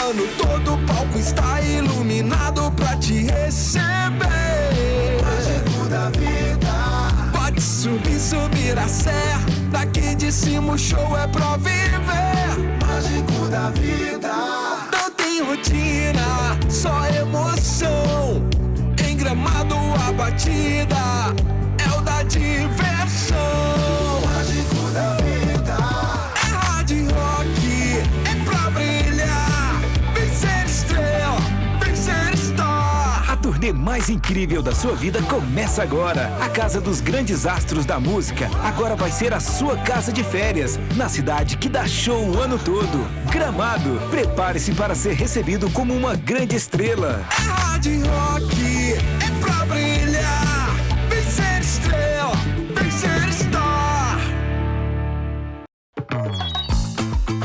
ano todo o palco está iluminado pra te receber. Mágico da vida. Pode subir, subir a serra. Daqui de cima o show é pra viver. Mágico da vida. Não tem rotina, só emoção. Em Gramado a batida é o da diversão. Mágico da vida. É hard rock, é pra brilhar. Vem ser estrela, vem ser star. A turnê mais incrível da sua vida começa agora. A Casa dos Grandes Astros da Música agora vai ser a sua casa de férias, na cidade que dá show o ano todo. Gramado, prepare-se para ser recebido como uma grande estrela. É hard rock, é pra brilhar. Vem ser estrela, vem ser star.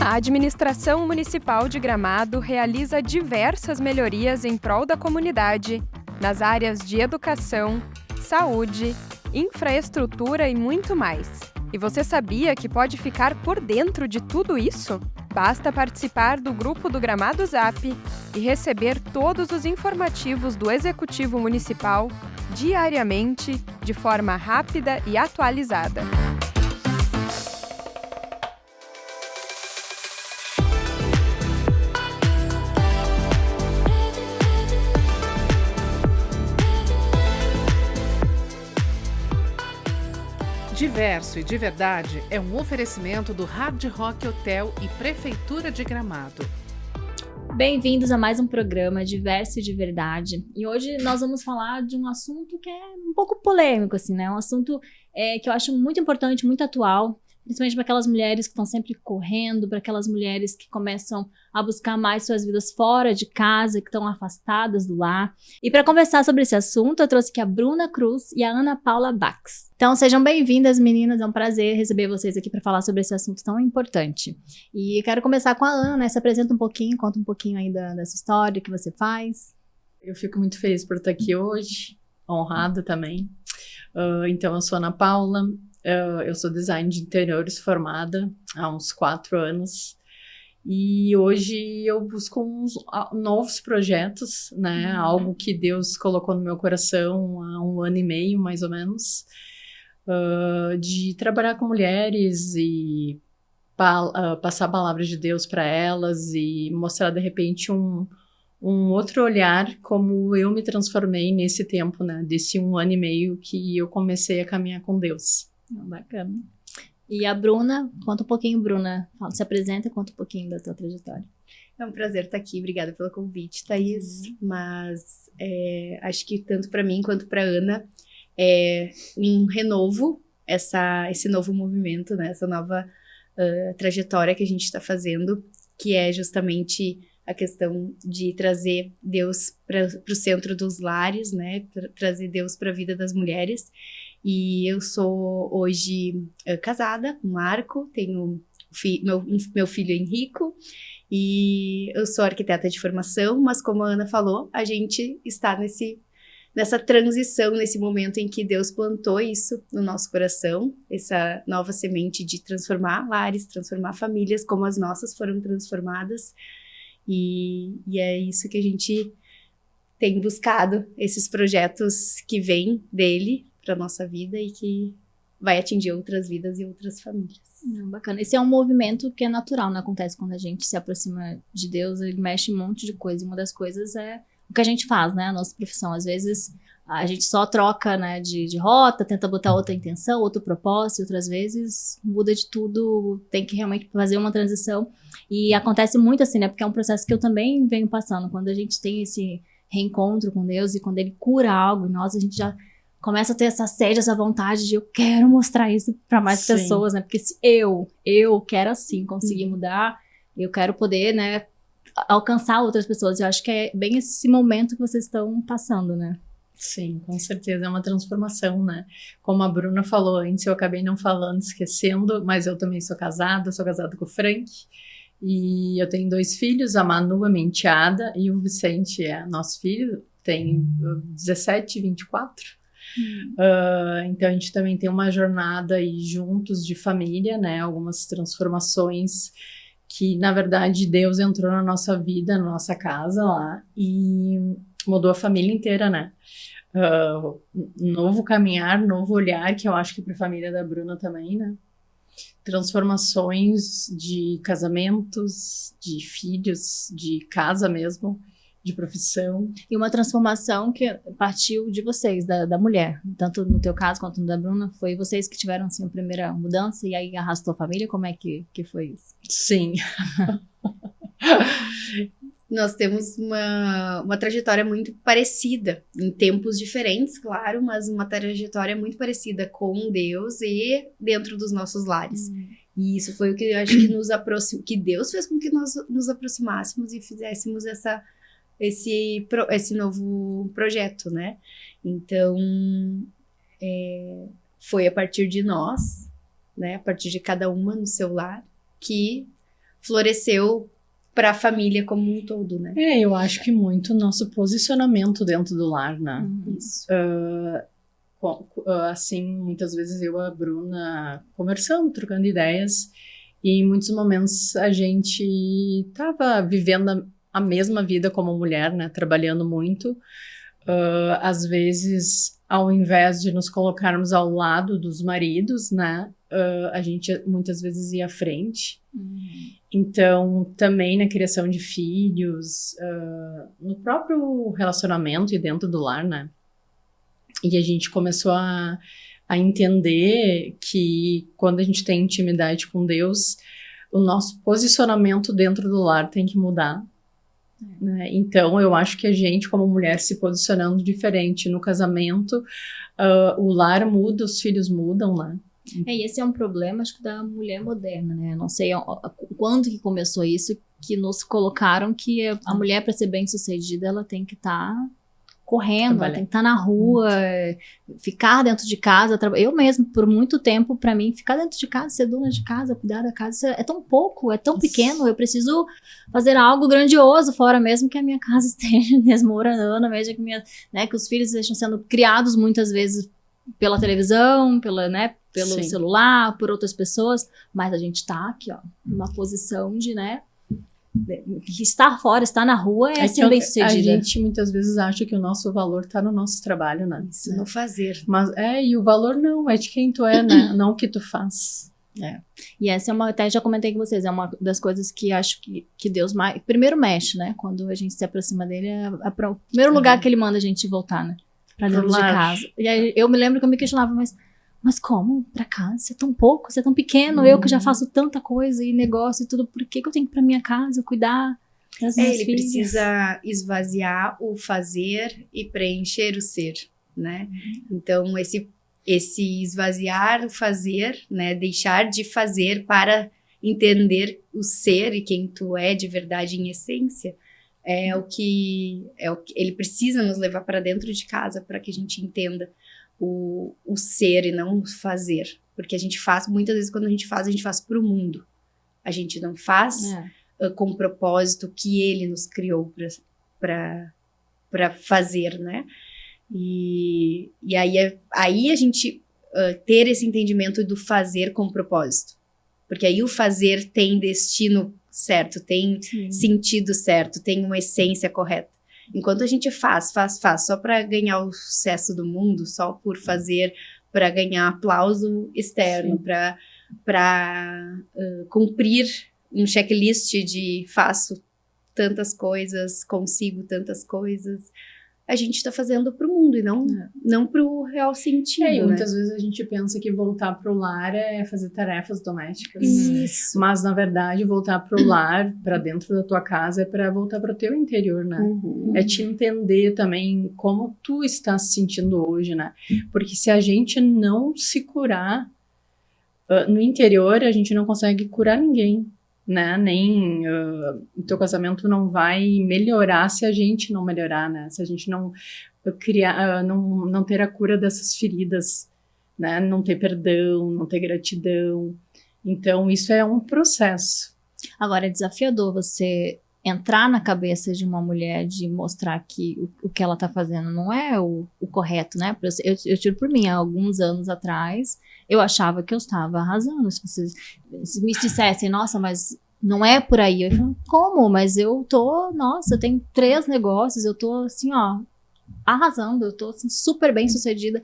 A Administração Municipal de Gramado realiza diversas melhorias em prol da comunidade, nas áreas de educação, saúde, infraestrutura e muito mais. E você sabia que pode ficar por dentro de tudo isso? Basta participar do grupo do Gramado Zap e receber todos os informativos do Executivo Municipal diariamente, de forma rápida e atualizada. Diverso e de Verdade é um oferecimento do Hard Rock Hotel e Prefeitura de Gramado. Bem-vindos a mais um programa Diverso e de Verdade. E hoje nós vamos falar de um assunto que é um pouco polêmico, assim, né? Um assunto que eu acho muito importante, muito atual, principalmente para aquelas mulheres que estão sempre correndo, para aquelas mulheres que começam a buscar mais suas vidas fora de casa, que estão afastadas do lar. E para conversar sobre esse assunto, eu trouxe aqui a Bruna Cruz e a Ana Paula Bax. Então, sejam bem-vindas, meninas. É um prazer receber vocês aqui para falar sobre esse assunto tão importante. E eu quero começar com a Ana, né? Se apresenta um pouquinho, conta um pouquinho aí dessa história, o que você faz. Eu fico muito feliz por estar aqui hoje, honrada também. Então, eu sou a Ana Paula. Eu sou design de interiores formada há uns 4 anos e hoje eu busco uns novos projetos, né? Algo que Deus colocou no meu coração há 1 ano e meio, mais ou menos, de trabalhar com mulheres e passar palavras de Deus para elas e mostrar de repente um outro olhar, como eu me transformei nesse tempo, né? Desse 1 ano e meio que eu comecei a caminhar com Deus. Bacana. E a Bruna, conta um pouquinho, Bruna, se apresenta e conta um pouquinho da tua trajetória. É um prazer estar aqui, obrigada pelo convite, Thaís, mas acho que tanto para mim quanto para Ana é um renovo, esse novo movimento, né, essa nova trajetória que a gente está fazendo, que é justamente a questão de trazer Deus para o centro dos lares, né, trazer Deus para a vida das mulheres. E eu sou hoje casada com Marco, tenho meu filho Henrico, e eu sou arquiteta de formação, mas como a Ana falou, a gente está nessa transição, nesse momento em que Deus plantou isso no nosso coração, essa nova semente de transformar lares, transformar famílias, como as nossas foram transformadas, e é isso que a gente tem buscado, esses projetos que vêm dele, para nossa vida e que vai atingir outras vidas e outras famílias. Bacana. Esse é um movimento que é natural, não acontece quando a gente se aproxima de Deus, ele mexe um monte de coisa. E uma das coisas é o que a gente faz, né? A nossa profissão. Às vezes a gente só troca, né, de rota, tenta botar outra intenção, outro propósito, e outras vezes muda de tudo, tem que realmente fazer uma transição. E acontece muito assim, né? Porque é um processo que eu também venho passando. Quando a gente tem esse reencontro com Deus e quando ele cura algo em nós, a gente já começa a ter essa sede, essa vontade de eu quero mostrar isso para mais pessoas, né? Porque se eu quero assim conseguir mudar, eu quero poder, né, alcançar outras pessoas. Eu acho que é bem esse momento que vocês estão passando, né? Sim, com certeza, é uma transformação, né? Como a Bruna falou antes, eu acabei não falando, esquecendo, mas eu também sou casada com o Frank, e eu tenho 2 filhos, a Manu, a minha enteada, e o Vicente é nosso filho, tem 17 e 24. Então a gente também tem uma jornada aí juntos de família, né? Algumas transformações que, na verdade, Deus entrou na nossa vida, na nossa casa lá, e mudou a família inteira, né? Novo caminhar, novo olhar, que eu acho que para a família da Bruna também, né? Transformações de casamentos, de filhos, de casa mesmo, de profissão. E uma transformação que partiu de vocês, da mulher. Tanto no teu caso quanto no da Bruna, foi vocês que tiveram, assim, a primeira mudança e aí arrastou a família? Como é que foi isso? Sim. Nós temos uma trajetória muito parecida, em tempos diferentes, claro, mas uma trajetória muito parecida com Deus e dentro dos nossos lares. E isso foi o que eu acho que nos aproximou, que Deus fez com que nós nos aproximássemos e fizéssemos esse novo projeto, né? Então, foi a partir de nós, né? A partir de cada uma no seu lar, que floresceu para a família como um todo, né? Eu acho que muito nosso posicionamento dentro do lar, né? Isso. Assim, muitas vezes eu e a Bruna conversando, trocando ideias, e em muitos momentos a gente estava vivendo a mesma vida como mulher, né? Trabalhando muito. Às vezes, ao invés de nos colocarmos ao lado dos maridos, né? A gente muitas vezes ia à frente. Então, também na criação de filhos, no próprio relacionamento e dentro do lar, né? E a gente começou a entender que quando a gente tem intimidade com Deus, o nosso posicionamento dentro do lar tem que mudar. Né? Então, eu acho que a gente, como mulher, se posicionando diferente no casamento, o lar muda, os filhos mudam, né? E esse é um problema, acho que da mulher moderna, né? Não sei quando que começou isso, que nos colocaram que a mulher, para ser bem-sucedida, ela tem que estar correndo, ela tem que estar na rua, ficar dentro de casa. Eu mesmo, por muito tempo, para mim, ficar dentro de casa, ser dona de casa, cuidar da casa, é tão pouco, é tão pequeno. Eu preciso fazer algo grandioso fora, mesmo que a minha casa esteja desmoronando, mesmo que, que os filhos estejam sendo criados muitas vezes pela televisão, pelo Sim. celular, por outras pessoas, mas a gente tá aqui, ó, numa posição de, estar fora, estar na rua ser bem-sucedida. A gente muitas vezes acha que o nosso valor tá no nosso trabalho, né? Isso, no fazer. Mas e o valor não, é de quem tu é, né? Não o que tu faz. E essa até já comentei com vocês, é uma das coisas que acho que Deus primeiro mexe, né? Quando a gente se aproxima dele, é o primeiro lugar que ele manda a gente voltar, né? Pra dentro de casa. E aí, eu me lembro que eu me questionava, mas como? Pra casa? Você é tão pouco, você é tão pequeno, eu que já faço tanta coisa e negócio e tudo, por que eu tenho que ir pra minha casa, cuidar das minhas ele filhas? Precisa esvaziar o fazer e preencher o ser, né? Então, esse esvaziar o fazer, né? Deixar de fazer para entender o ser e quem tu é de verdade em essência, é o que ele precisa nos levar para dentro de casa para que a gente entenda o ser e não o fazer. Porque a gente faz, muitas vezes quando a gente faz para o mundo. A gente não faz com o propósito que ele nos criou para fazer, né? E aí a gente ter esse entendimento do fazer com propósito. Porque aí o fazer tem destino certo, tem sentido certo, tem uma essência correta. Enquanto a gente faz só para ganhar o sucesso do mundo, só por fazer, para ganhar aplauso externo, para cumprir um checklist de faço tantas coisas, consigo tantas coisas, a gente está fazendo para o mundo e não para o real sentido. E muitas vezes a gente pensa que voltar para o lar é fazer tarefas domésticas. Isso. Mas, na verdade, voltar para o lar, para dentro da tua casa, é para voltar para o teu interior, né? É te entender também como tu está se sentindo hoje, né? Porque se a gente não se curar no interior, a gente não consegue curar ninguém. Né? Nem o teu casamento não vai melhorar se a gente não melhorar, né? Se a gente não criar, não ter a cura dessas feridas, né? Não ter perdão, não ter gratidão. Então, isso é um processo. Agora, é desafiador você entrar na cabeça de uma mulher de mostrar que o que ela tá fazendo não é o correto, né? Eu tiro por mim, há alguns anos atrás, eu achava que eu estava arrasando. Se vocês me dissessem, nossa, mas não é por aí. Eu falo, como? Mas eu tenho 3 negócios, eu tô assim, ó, arrasando, eu tô assim, super bem sucedida.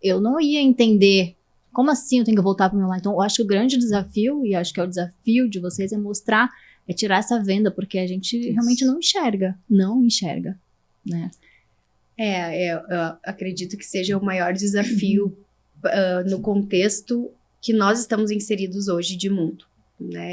Eu não ia entender, como assim eu tenho que voltar pro meu lado? Então, eu acho que o grande desafio, e acho que é o desafio de vocês, é tirar essa venda, porque a gente realmente não enxerga, né? Eu acredito que seja o maior desafio no contexto que nós estamos inseridos hoje de mundo, né?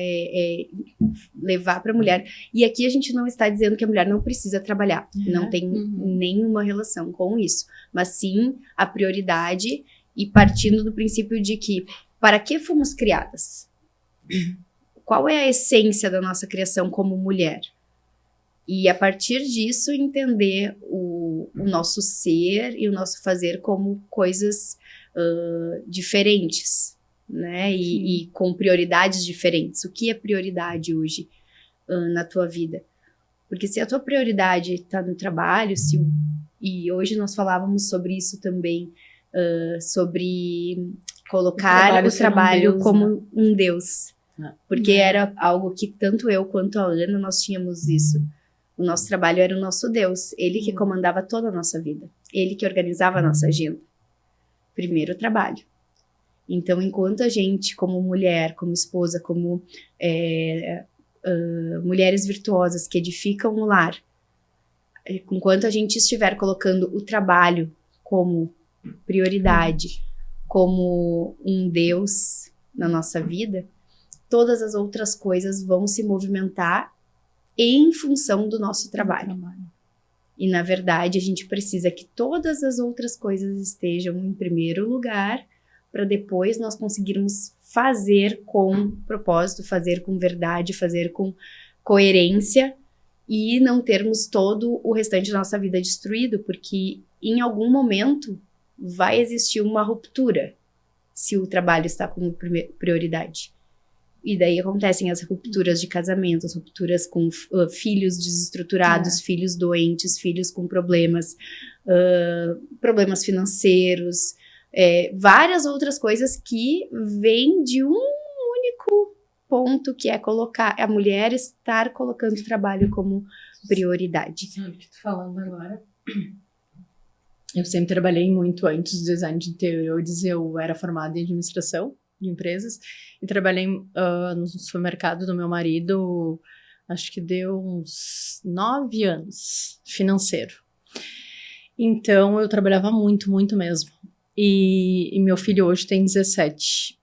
Levar para a mulher. E aqui a gente não está dizendo que a mulher não precisa trabalhar, não tem nenhuma relação com isso, mas sim a prioridade e partindo do princípio de que para que fomos criadas? Qual é a essência da nossa criação como mulher? E a partir disso entender o nosso ser e o nosso fazer como coisas diferentes, né? E com prioridades diferentes. O que é prioridade hoje na tua vida? Porque se a tua prioridade está no trabalho, e hoje nós falávamos sobre isso também, sobre colocar o trabalho como um Deus. Porque era algo que tanto eu quanto a Ana, nós tínhamos isso. O nosso trabalho era o nosso Deus. Ele que comandava toda a nossa vida. Ele que organizava a nossa agenda. Primeiro o trabalho. Então, enquanto a gente, como mulher, como esposa, como mulheres virtuosas que edificam o lar, enquanto a gente estiver colocando o trabalho como prioridade, como um Deus na nossa vida, todas as outras coisas vão se movimentar em função do nosso trabalho. E, na verdade, a gente precisa que todas as outras coisas estejam em primeiro lugar para depois nós conseguirmos fazer com propósito, fazer com verdade, fazer com coerência e não termos todo o restante da nossa vida destruído, porque em algum momento vai existir uma ruptura se o trabalho está como prioridade. E daí acontecem as rupturas de casamento, as rupturas com filhos desestruturados, filhos doentes, filhos com problemas financeiros, várias outras coisas que vêm de um único ponto, que é colocar a mulher estar colocando o trabalho como prioridade. Sabe o que tu falando agora? Eu sempre trabalhei muito antes do design de interiores, eu era formada em administração de empresas e trabalhei no supermercado do meu marido, acho que deu uns 9 anos, financeiro. Então eu trabalhava muito, muito mesmo. E meu filho hoje tem 17.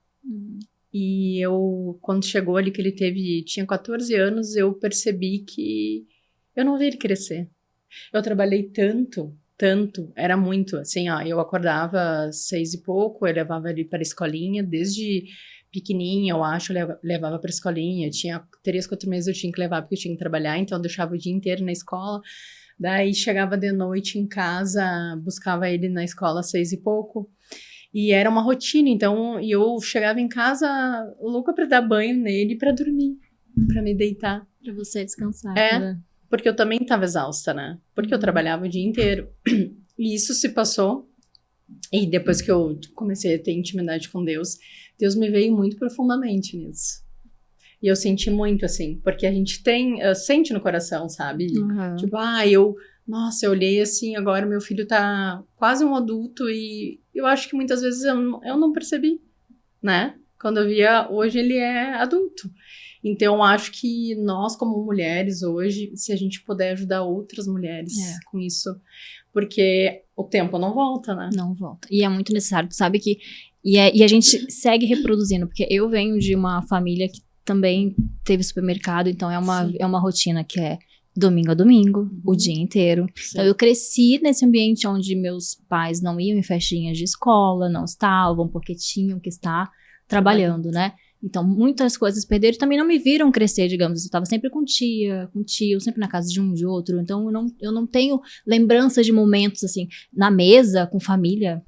E eu, quando chegou ali que ele tinha 14 anos, eu percebi que eu não vi ele crescer. Eu trabalhei tanto, era muito, assim, eu acordava às 6 e pouco, eu levava ele para a escolinha, desde pequenininha, eu acho, levava para a escolinha, tinha 3, 4 meses eu tinha que levar porque eu tinha que trabalhar, então eu deixava o dia inteiro na escola, daí chegava de noite em casa, buscava ele na escola às 6 e pouco, e era uma rotina, então, e eu chegava em casa louca para dar banho nele, para dormir, para me deitar. Para você descansar. Né? Porque eu também estava exausta, né? Porque eu trabalhava o dia inteiro. E isso se passou. E depois que eu comecei a ter intimidade com Deus, Deus me veio muito profundamente nisso. E eu senti muito, assim, porque a gente sente no coração, sabe? Tipo, eu olhei assim, agora meu filho tá quase um adulto e eu acho que muitas vezes eu não percebi, né? Quando eu via, hoje ele é adulto. Então, eu acho que nós, como mulheres, hoje, se a gente puder ajudar outras mulheres com isso, porque o tempo não volta, né? Não volta. E é muito necessário, tu sabe que... E a gente segue reproduzindo, porque eu venho de uma família que também teve supermercado, então é uma rotina que é domingo a domingo, o dia inteiro. Sim. Então, eu cresci nesse ambiente onde meus pais não iam em festinhas de escola, não estavam, porque tinham que estar trabalhando, né? Então, muitas coisas perderam e também não me viram crescer, digamos. Eu estava sempre com tia, com tio, sempre na casa de um de outro. Então, eu não tenho lembranças de momentos, assim, na mesa, com família.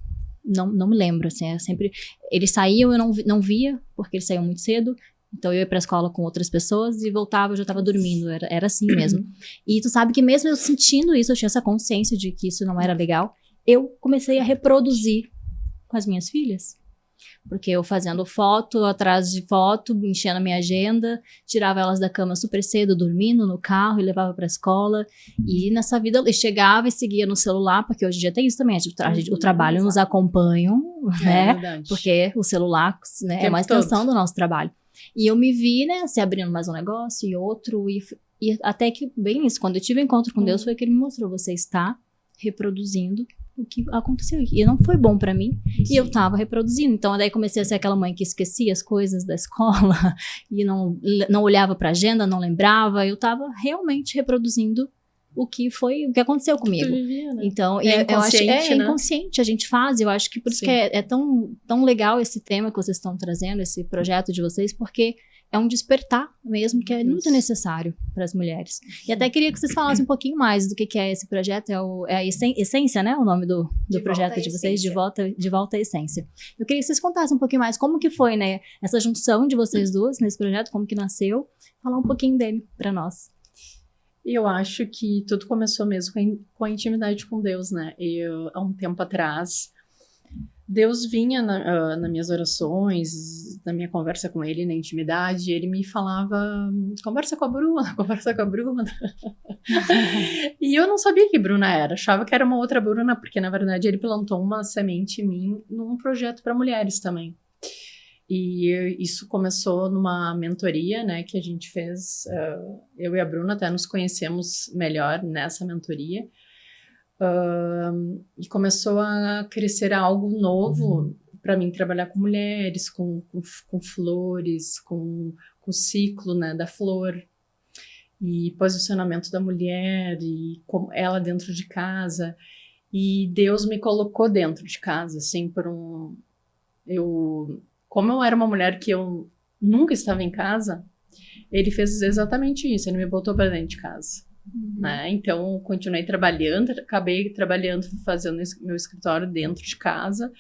Não me lembro, assim. É sempre... Eles saíam, eu não via, porque eles saíam muito cedo. Então, eu ia pra escola com outras pessoas e voltava, eu já estava dormindo. Era assim mesmo. E tu sabe que mesmo eu sentindo isso, eu tinha essa consciência de que isso não era legal, eu comecei a reproduzir com as minhas filhas. Porque eu fazendo foto, atrás de foto, enchendo a minha agenda, tirava elas da cama super cedo, dormindo no carro e levava pra escola. E nessa vida, eu chegava e seguia no celular, porque hoje em dia tem isso também, o trabalho nos acompanha, né? Verdade. Porque o celular, né, é uma extensão do nosso trabalho. E eu me vi, né, se abrindo mais um negócio e outro, e até que, bem isso, quando eu tive encontro com Deus, foi que ele me mostrou, você está reproduzindo o que aconteceu. E não foi bom pra mim, e eu tava reproduzindo. Então, daí comecei a ser aquela mãe que esquecia as coisas da escola, e não olhava pra agenda, não lembrava. Eu tava realmente reproduzindo o que aconteceu comigo. Vivia, né? Então, É eu acho que inconsciente, né? inconsciente, a gente faz, eu acho que por isso que é tão legal esse tema que vocês estão trazendo, esse projeto de vocês, porque é um despertar mesmo, que é muito necessário para as mulheres. E até queria que vocês falassem um pouquinho mais do que é esse projeto, é a Essência, né? O nome do projeto de vocês, de volta à Essência. Eu queria que vocês contassem um pouquinho mais como que foi, né? Essa junção de vocês duas nesse projeto, como que nasceu, falar um pouquinho dele para nós. Eu acho que tudo começou mesmo com a intimidade com Deus, né? Há um tempo atrás, Deus vinha nas minhas orações, na minha conversa com ele, na intimidade, ele me falava, conversa com a Bruna. E eu não sabia que Bruna era, achava que era uma outra Bruna, porque na verdade ele plantou uma semente em mim num projeto para mulheres também. E isso começou numa mentoria, né, que a gente fez, eu e a Bruna até nos conhecemos melhor nessa mentoria, e começou a crescer algo novo para mim, trabalhar com mulheres, com flores, com o ciclo, né, da flor, e posicionamento da mulher, e como ela dentro de casa, e Deus me colocou dentro de casa, assim, como eu era uma mulher que eu nunca estava em casa, ele fez exatamente isso, ele me botou para dentro de casa. Né? Então, continuei trabalhando, acabei trabalhando, fazendo meu escritório dentro de casa,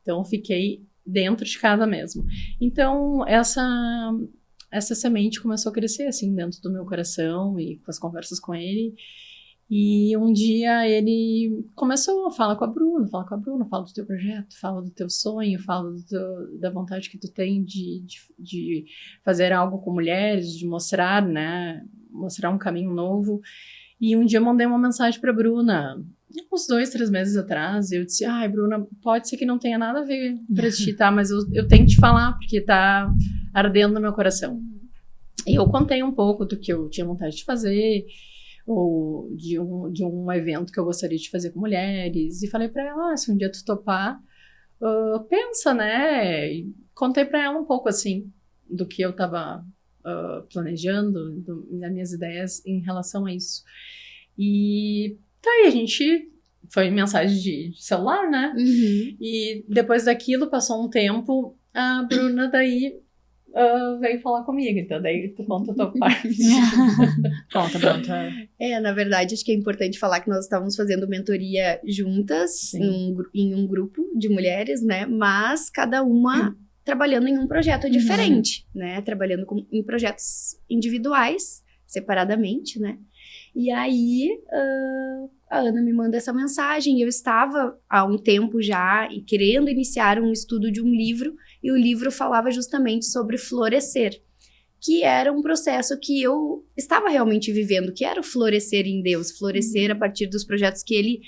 então fiquei dentro de casa mesmo. Então, essa semente começou a crescer, assim, dentro do meu coração e com as conversas com ele. E um dia ele começou a falar com a Bruna, fala do teu projeto, fala do teu sonho, fala da vontade que tu tem de fazer algo com mulheres, de mostrar, né, mostrar um caminho novo. E um dia eu mandei uma mensagem para a Bruna, uns 2, 3 meses atrás, e eu disse, Bruna, pode ser que não tenha nada a ver para ti, tá, mas eu tenho que te falar, porque tá ardendo no meu coração. E eu contei um pouco do que eu tinha vontade de fazer, ou de um evento que eu gostaria de fazer com mulheres, e falei para ela, se um dia tu topar, pensa, né, e contei para ela um pouco, assim, do que eu tava planejando, das minhas ideias em relação a isso, e tá aí, a gente, foi mensagem de celular, né, e depois daquilo, passou um tempo, a Bruna daí veio falar comigo, então daí tu conta a tua parte. Conta. Na verdade, acho que é importante falar que nós estávamos fazendo mentoria juntas, em um grupo de mulheres, né, mas cada uma trabalhando em um projeto diferente, né, trabalhando em projetos individuais, separadamente, né, e aí a Ana me manda essa mensagem, eu estava há um tempo já querendo iniciar um estudo de um livro, e o livro falava justamente sobre florescer, que era um processo que eu estava realmente vivendo, que era o florescer em Deus, florescer a partir dos projetos que ele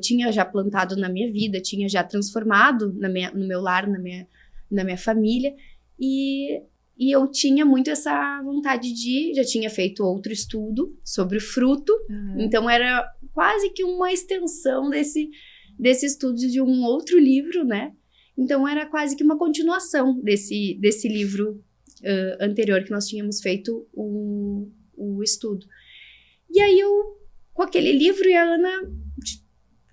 tinha já plantado na minha vida, tinha já transformado no meu lar, na minha família, e eu tinha muito essa vontade já tinha feito outro estudo sobre o fruto, então era quase que uma extensão desse estudo de um outro livro, né? Então era quase que uma continuação desse livro anterior que nós tínhamos feito o estudo. E aí com aquele livro, e a Ana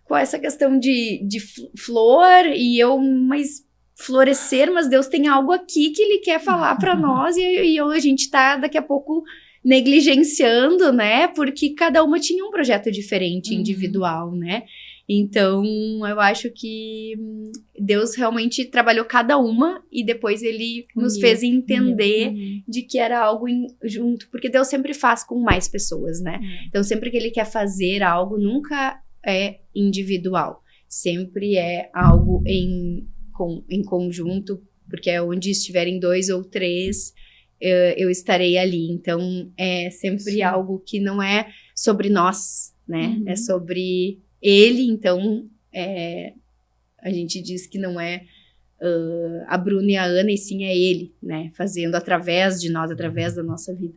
com essa questão de flor, e mas florescer, mas Deus tem algo aqui que Ele quer falar para nós, e a gente tá daqui a pouco negligenciando, né? Porque cada uma tinha um projeto diferente, individual, né? Então, eu acho que Deus realmente trabalhou cada uma e depois Ele nos fez entender de que era algo junto, porque Deus sempre faz com mais pessoas, né? Então, sempre que Ele quer fazer algo, nunca é individual, sempre é algo em conjunto, porque é onde estiverem 2 ou 3, eu estarei ali. Então, é sempre algo que não é sobre nós, né? É sobre ele. Então, a gente diz que não é a Bruna e a Ana, e sim é ele, né? Fazendo através de nós, através da nossa vida.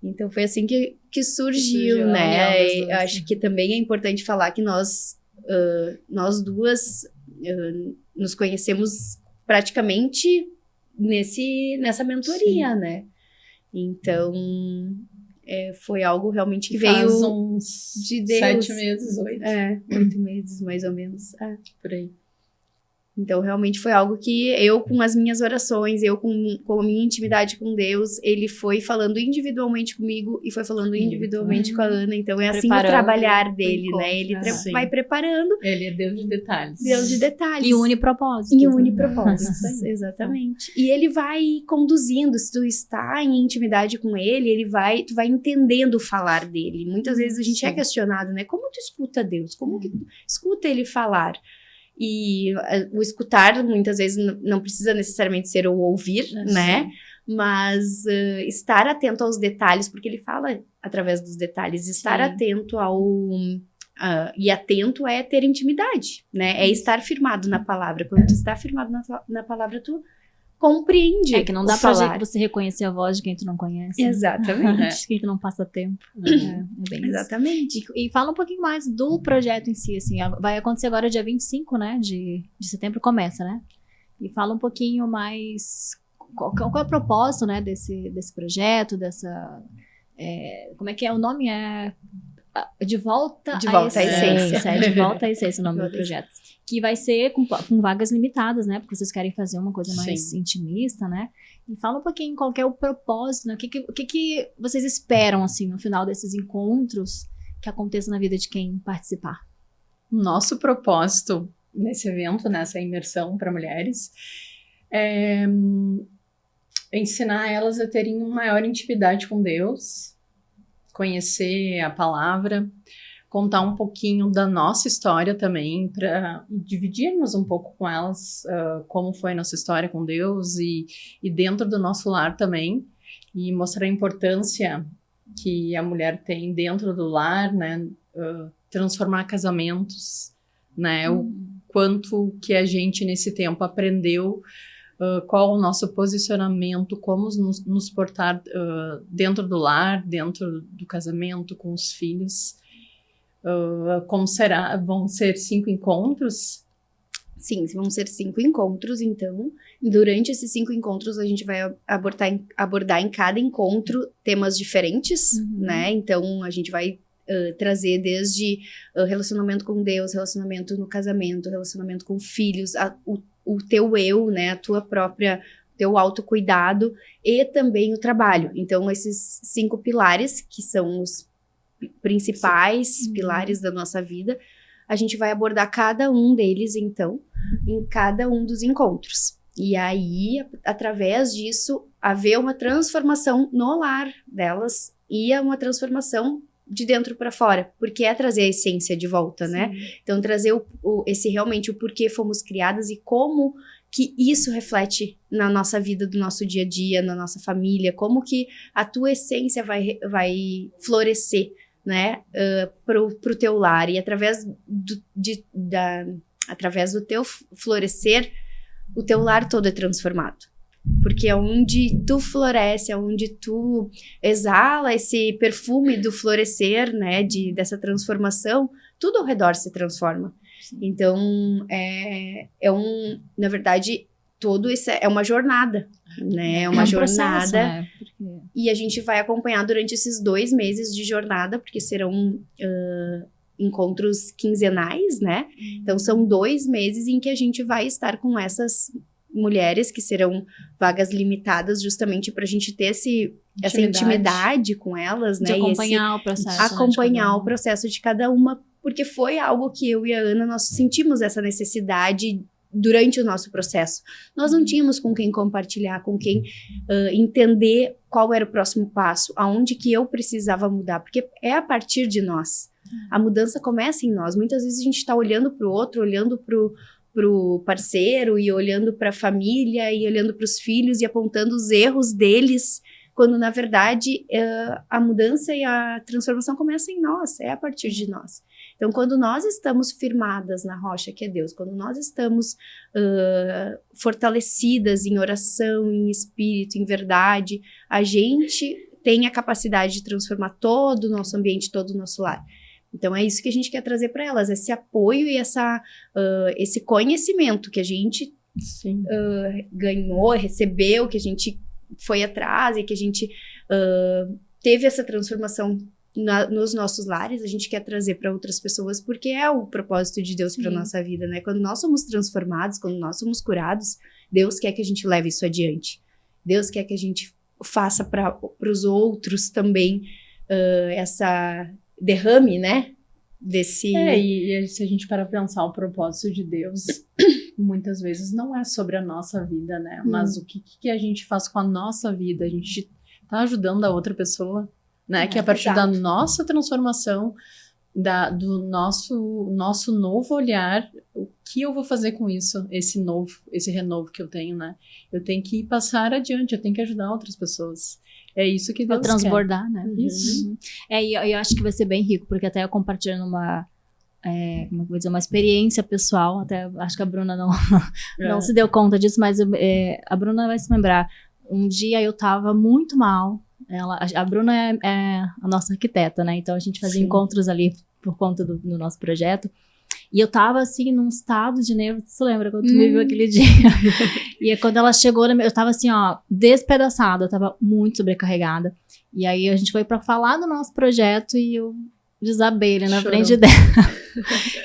Então, foi assim que surgiu, né? Eu acho que também é importante falar que nós duas nos conhecemos praticamente nessa mentoria, né? Então, foi algo realmente que veio uns de Deus. 7 meses, 8. 8 meses, mais ou menos. Por aí. Então, realmente foi algo que eu, com as minhas orações, eu com a minha intimidade com Deus, ele foi falando individualmente comigo e foi falando individualmente com a Ana. Então, é assim o trabalhar dele, né? Ele vai preparando. Ele é Deus de detalhes. Deus de detalhes. E une propósitos. E une propósitos, exatamente. E ele vai conduzindo. Se tu está em intimidade com ele, tu vai entendendo o falar dele. Muitas vezes a gente é questionado, né? Como tu escuta Deus? Como que tu escuta ele falar? E o escutar, muitas vezes, não precisa necessariamente ser o ouvir, né? Mas estar atento aos detalhes, porque ele fala através dos detalhes. Estar atento e atento é ter intimidade, né? É estar firmado na palavra. Quando tu está firmado na palavra, tu compreende. Que não dá pra você reconhecer a voz de quem tu não conhece. Exatamente. Quem tu não passa tempo. É bem Exatamente. isso. E fala um pouquinho mais do projeto em si, assim. Vai acontecer agora dia 25, né? De setembro começa, né? E fala um pouquinho mais... Qual é o propósito, né? Desse projeto, como é que é? O nome é... De volta à essência. De volta à essência, o nome do projeto. Que vai ser com vagas limitadas, né? Porque vocês querem fazer uma coisa mais intimista, né? E fala um pouquinho qual que é o propósito, né? O que vocês esperam, assim, no final desses encontros que aconteça na vida de quem participar? Nosso propósito nesse evento, nessa imersão para mulheres, é ensinar elas a terem uma maior intimidade com Deus, conhecer a palavra, contar um pouquinho da nossa história também, para dividirmos um pouco com elas como foi a nossa história com Deus e dentro do nosso lar também, e mostrar a importância que a mulher tem dentro do lar, né, transformar casamentos, né, o quanto que a gente nesse tempo aprendeu, qual o nosso posicionamento, como nos portar dentro do lar, dentro do casamento, com os filhos. Como será? Vão ser 5 encontros? Sim, vão ser 5 encontros, então. Durante esses 5 encontros, a gente vai abordar em cada encontro temas diferentes, né? Então, a gente vai trazer desde relacionamento com Deus, relacionamento no casamento, relacionamento com filhos, o teu eu, né, a tua própria, teu autocuidado e também o trabalho. Então, esses 5 pilares, que são os principais pilares da nossa vida, a gente vai abordar cada um deles, então, em cada um dos encontros. E aí, através disso, haver uma transformação no lar delas e uma transformação de dentro para fora, porque é trazer a essência de volta, né? Então, trazer realmente o porquê fomos criadas e como que isso reflete na nossa vida, do nosso dia a dia, na nossa família, como que a tua essência vai florescer, né? Pro teu lar, e através do teu florescer, o teu lar todo é transformado. Porque é onde tu floresce, é onde tu exala esse perfume do florescer, né, dessa transformação, tudo ao redor se transforma. Então, na verdade, tudo isso é uma jornada, né, é uma jornada, processo, né? E a gente vai acompanhar durante esses 2 meses de jornada, porque serão encontros quinzenais, né, então são 2 meses em que a gente vai estar com essas mulheres, que serão vagas limitadas, justamente para a gente ter essa intimidade com elas, né? De acompanhar o processo. Acompanhar o processo de cada uma, porque foi algo que eu e a Ana, nós sentimos essa necessidade durante o nosso processo. Nós não tínhamos com quem compartilhar, com quem entender qual era o próximo passo, aonde que eu precisava mudar, porque é a partir de nós. A mudança começa em nós. Muitas vezes a gente está olhando para o outro, olhando para pro parceiro e olhando para a família e olhando para os filhos e apontando os erros deles, quando na verdade a mudança e a transformação começa em nós, é a partir de nós. Então, quando nós estamos firmadas na rocha que é Deus, quando nós estamos fortalecidas em oração, em espírito, em verdade, a gente tem a capacidade de transformar todo o nosso ambiente, todo o nosso lar. Então, é isso que a gente quer trazer para elas, esse apoio e esse conhecimento que a gente ganhou, recebeu, que a gente foi atrás e que a gente teve essa transformação nos nossos lares, a gente quer trazer para outras pessoas, porque é o propósito de Deus para nossa vida, né? Quando nós somos transformados, quando nós somos curados, Deus quer que a gente leve isso adiante. Deus quer que a gente faça para os outros também essa derrame, né? E se a gente parar pra pensar o propósito de Deus, muitas vezes não é sobre a nossa vida, né? Mas o que a gente faz com a nossa vida? A gente tá ajudando a outra pessoa, né? Que a partir da nossa transformação, do nosso novo olhar, o que eu vou fazer com isso? Esse renovo que eu tenho, né? Eu tenho que passar adiante, eu tenho que ajudar outras pessoas. É isso que Deus transbordar, quer. Né? Isso. E eu acho que vai ser bem rico, porque até eu compartilhando uma experiência pessoal, até acho que a Bruna não se deu conta disso, mas a Bruna vai se lembrar. Um dia eu tava muito mal, a Bruna é a nossa arquiteta, né? Então a gente fazia encontros ali por conta do nosso projeto. E eu tava, assim, num estado de nervo. Você lembra quando tu me viu aquele dia? E quando ela chegou, eu tava assim, ó, despedaçada. Eu tava muito sobrecarregada. E aí a gente foi pra falar do nosso projeto e eu desabei ali na frente dela.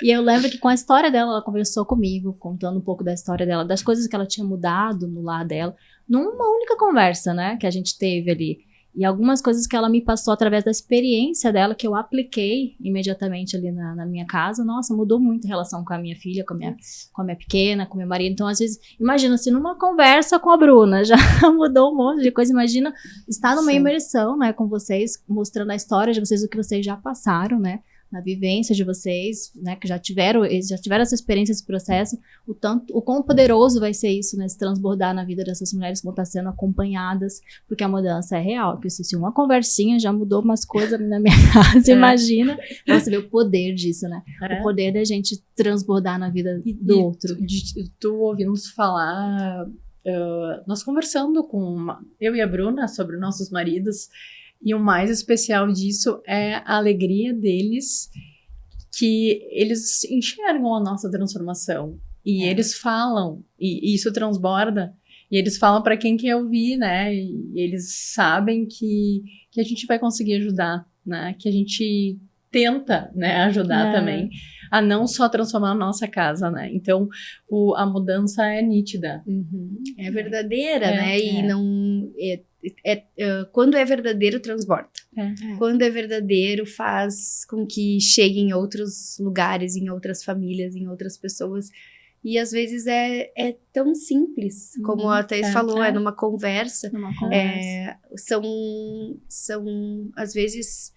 E eu lembro que com a história dela, ela conversou comigo, contando um pouco da história dela, das coisas que ela tinha mudado no lar dela, numa única conversa, né, que a gente teve ali. E algumas coisas que ela me passou através da experiência dela, que eu apliquei imediatamente ali na minha casa. Nossa, mudou muito a relação com a minha filha, com a minha pequena, com meu marido. Então, às vezes, imagina, se numa conversa com a Bruna já mudou um monte de coisa, imagina estar numa imersão, né, com vocês, mostrando a história de vocês, o que vocês já passaram, né, na vivência de vocês, né, que já tiveram essa experiência, esse processo, o quão poderoso vai ser isso, né, se transbordar na vida dessas mulheres que vão estar sendo acompanhadas, porque a mudança é real, porque se uma conversinha já mudou umas coisas na minha casa, imagina, você vê o poder disso, né, o poder da gente transbordar na vida do outro. Tu ouvindo falar, nós conversando eu e a Bruna sobre nossos maridos, e o mais especial disso é a alegria deles, que eles enxergam a nossa transformação. E eles falam, e isso transborda, e eles falam para quem quer ouvir, né? E eles sabem que a gente vai conseguir ajudar, né? Que a gente tenta, né, ajudar também, a não só transformar a nossa casa, né? Então, a mudança é nítida. É verdadeira, né? E não... quando é verdadeiro, transborda. Quando é verdadeiro, faz com que chegue em outros lugares, em outras famílias, em outras pessoas. E às vezes é tão simples, como a Thaís falou, numa conversa. São às vezes,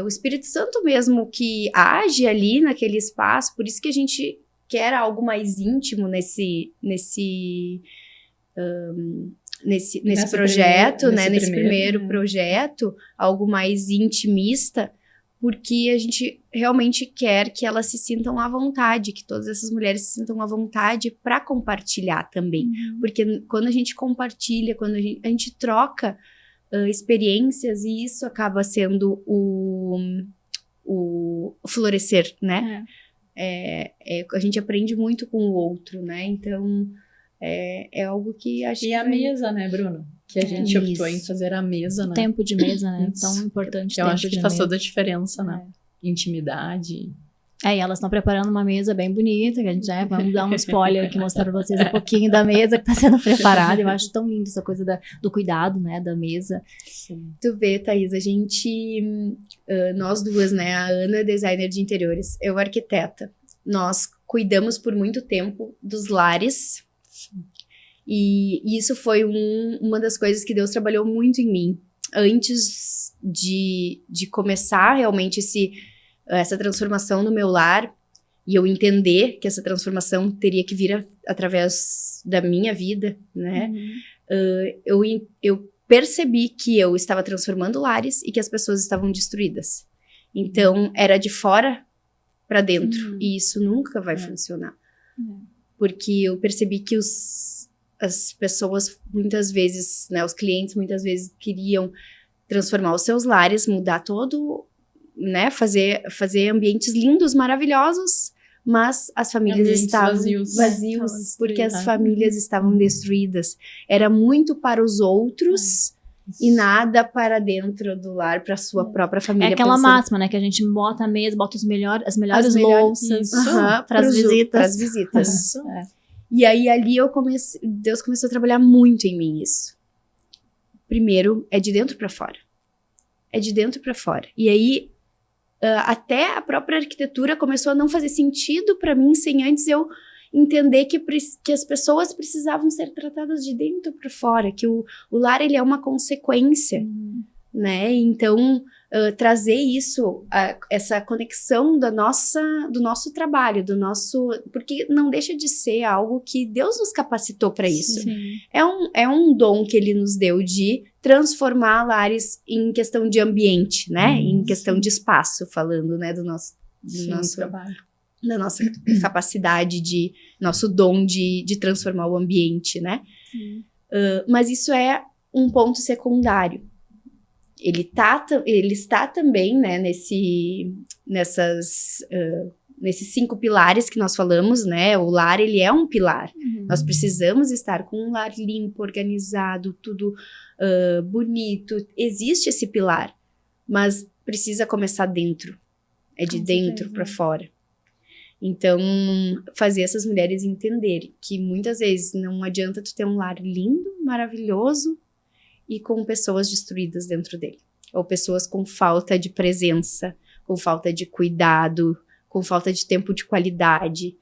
o Espírito Santo mesmo que age ali naquele espaço. Por isso que a gente quer algo mais íntimo nesse projeto, né? Nesse primeiro projeto, algo mais intimista, porque a gente realmente quer que elas se sintam à vontade, que todas essas mulheres se sintam à vontade para compartilhar também. Porque quando a gente compartilha, quando a gente troca experiências, e isso acaba sendo o florescer, né? A gente aprende muito com o outro, né? Então... É algo que acho que... E a mesa, né, Bruno? Que a gente optou em fazer a mesa, né? Tempo de mesa, né? Tão importante. Eu acho que faz toda a diferença, né? Intimidade. E elas estão preparando uma mesa bem bonita, que a gente vamos dar um spoiler aqui, mostrar pra vocês um pouquinho da mesa que tá sendo preparada. Eu acho tão lindo essa coisa do cuidado, né, da mesa. Sim. Tu vê, Thaís, a gente, nós duas, né, a Ana é designer de interiores, eu arquiteta. Nós cuidamos por muito tempo dos lares. E isso foi uma das coisas que Deus trabalhou muito em mim. Antes de começar realmente essa transformação no meu lar, e eu entender que essa transformação teria que vir através da minha vida, né? Eu percebi que eu estava transformando lares e que as pessoas estavam destruídas. Então, era de fora para dentro. E isso nunca vai funcionar. Porque eu percebi que as pessoas, muitas vezes, né, os clientes, muitas vezes queriam transformar os seus lares, mudar todo, né, fazer ambientes lindos, maravilhosos, mas as famílias Ambientes estavam vazios porque as famílias estavam destruídas. Era muito para os outros e nada para dentro do lar, para a sua própria família. É aquela máxima, né, que a gente bota a mesa, bota as melhores louças para as visitas. Para as visitas. E aí, ali, Deus começou a trabalhar muito em mim isso. Primeiro, é de dentro para fora. É de dentro para fora. E aí, até a própria arquitetura começou a não fazer sentido para mim sem antes eu entender que as pessoas precisavam ser tratadas de dentro para fora, que o lar, ele é uma consequência, né? Então, trazer isso, essa conexão do nosso trabalho, porque não deixa de ser algo que Deus nos capacitou para isso. É um dom que Ele nos deu de transformar lares em questão de ambiente, né? Em questão de espaço, falando, né, do nosso trabalho. Da nossa capacidade nosso dom de transformar o ambiente, né? Mas isso é um ponto secundário. Ele está também, né, nesses 5 pilares que nós falamos, né? O lar, ele é um pilar. Nós precisamos estar com um lar limpo, organizado, tudo bonito. Existe esse pilar, mas precisa começar dentro. É de dentro para fora. Então, fazer essas mulheres entenderem que muitas vezes não adianta tu ter um lar lindo, maravilhoso, e com pessoas destruídas dentro dele. Ou pessoas com falta de presença, com falta de cuidado, com falta de tempo de qualidade.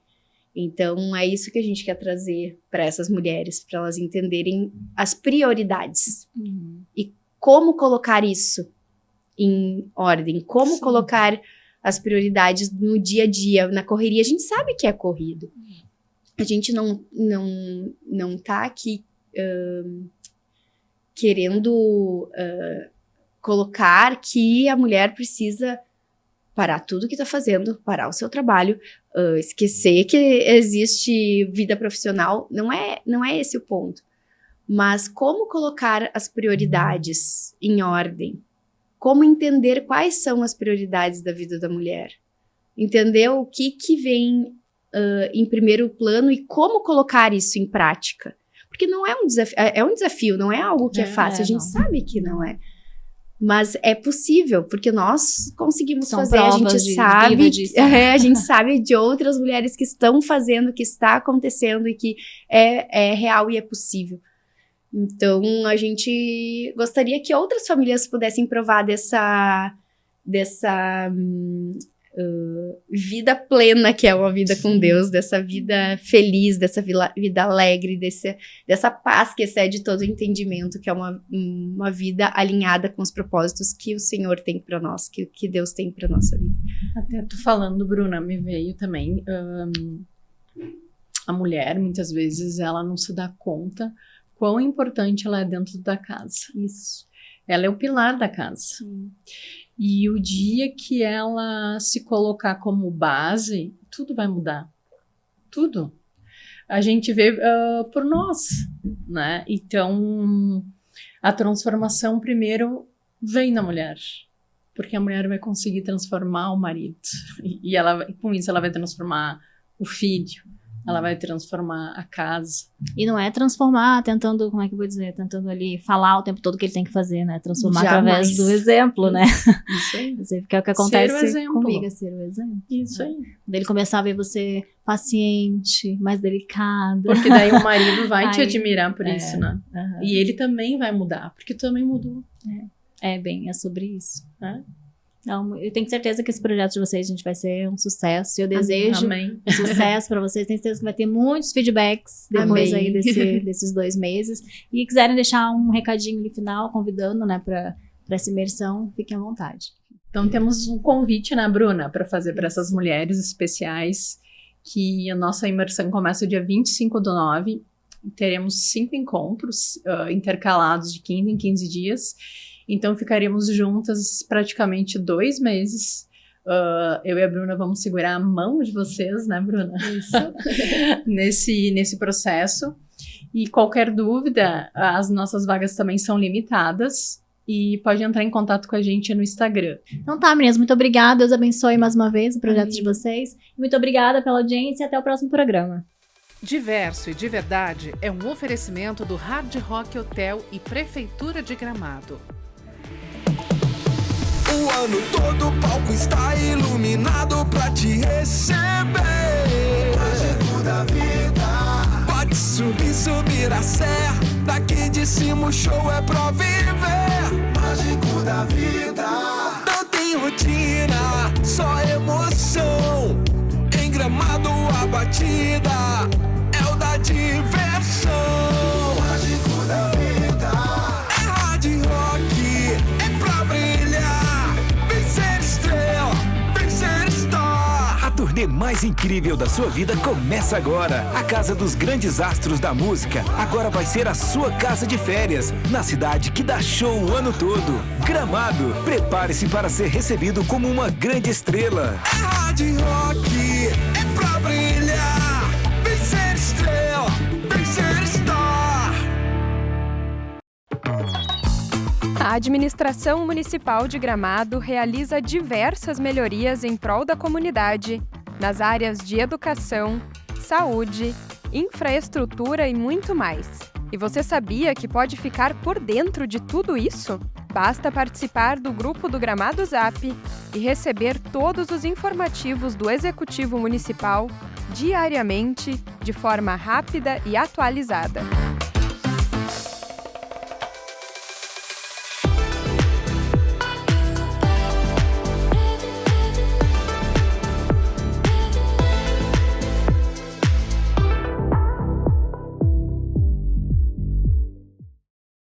Então, é isso que a gente quer trazer para essas mulheres, para elas entenderem as prioridades. E como colocar isso em ordem, como colocar as prioridades no dia a dia, na correria. A gente sabe que é corrido. A gente não tá aqui querendo colocar que a mulher precisa parar tudo que está fazendo, parar o seu trabalho, esquecer que existe vida profissional. Não é esse o ponto. Mas como colocar as prioridades em ordem? Como entender quais são as prioridades da vida da mulher? Entender o que vem em primeiro plano e como colocar isso em prática. Porque não é um desafio, não é algo que é fácil, a gente sabe que não é. Mas é possível, porque nós conseguimos fazer, a gente sabe de outras mulheres que estão fazendo, que está acontecendo e que é real e é possível. Então, a gente gostaria que outras famílias pudessem provar dessa vida plena que é uma vida com Deus, dessa vida feliz, dessa vida alegre, dessa paz que excede todo o entendimento, que é uma vida alinhada com os propósitos que o Senhor tem para nós, que Deus tem para nossa vida. Até tu falando, Bruna, me veio também a mulher, muitas vezes, ela não se dá conta quão importante ela é dentro da casa. Isso. Ela é o pilar da casa. Sim. E o dia que ela se colocar como base, tudo vai mudar. Tudo. A gente vê por nós, né? Então, a transformação primeiro vem na mulher. Porque a mulher vai conseguir transformar o marido. E com isso ela vai transformar o filho. Ela vai transformar a casa. E não é transformar tentando, como é que eu vou dizer? Tentando ali falar o tempo todo o que ele tem que fazer, né? Transformar através do exemplo, né? Isso aí. Porque é o que acontece ser comigo, é ser o exemplo. Isso aí. Quando ele começar a ver você paciente, mais delicada. Porque daí o marido vai te admirar por isso, né? E ele também vai mudar, porque tu também mudou. É sobre isso. Então, eu tenho certeza que esse projeto de vocês, gente, vai ser um sucesso. Eu desejo sucesso para vocês. Tenho certeza que vai ter muitos feedbacks depois aí desses 2 meses. E quiserem deixar um recadinho no final, convidando, né, para essa imersão, fiquem à vontade. Então temos um convite, né, Bruna, para fazer para essas mulheres especiais, que a nossa imersão começa dia 25/9. Teremos 5 encontros intercalados de 15 em 15 dias. Então ficaremos juntas praticamente 2 meses. Eu e a Bruna vamos segurar a mão de vocês, né, Bruna? Isso. nesse processo. E qualquer dúvida, as nossas vagas também são limitadas. E pode entrar em contato com a gente no Instagram. Então tá, meninas, muito obrigada. Deus abençoe mais uma vez o projeto de vocês. Muito obrigada pela audiência e até o próximo programa. Diverso e de Verdade é um oferecimento do Hard Rock Hotel e Prefeitura de Gramado. O ano todo o palco está iluminado pra te receber. Mágico da vida. Pode subir, subir a serra. Daqui de cima o show é pra viver. Mágico da vida. Não tem rotina, só emoção. Em Gramado a batida é o da diversão. Mágico da vida. É hard rock, é pra brilhar. Vem ser estrela, vem ser star. A turnê mais incrível da sua vida começa agora. A Casa dos Grandes Astros da Música agora vai ser a sua casa de férias, na cidade que dá show o ano todo. Gramado, prepare-se para ser recebido como uma grande estrela. É hard rock, é pra brilhar. Vem ser estrela, vem ser star. A Administração Municipal de Gramado realiza diversas melhorias em prol da comunidade, nas áreas de educação, saúde, infraestrutura e muito mais. E você sabia que pode ficar por dentro de tudo isso? Basta participar do grupo do Gramado Zap e receber todos os informativos do Executivo Municipal diariamente, de forma rápida e atualizada.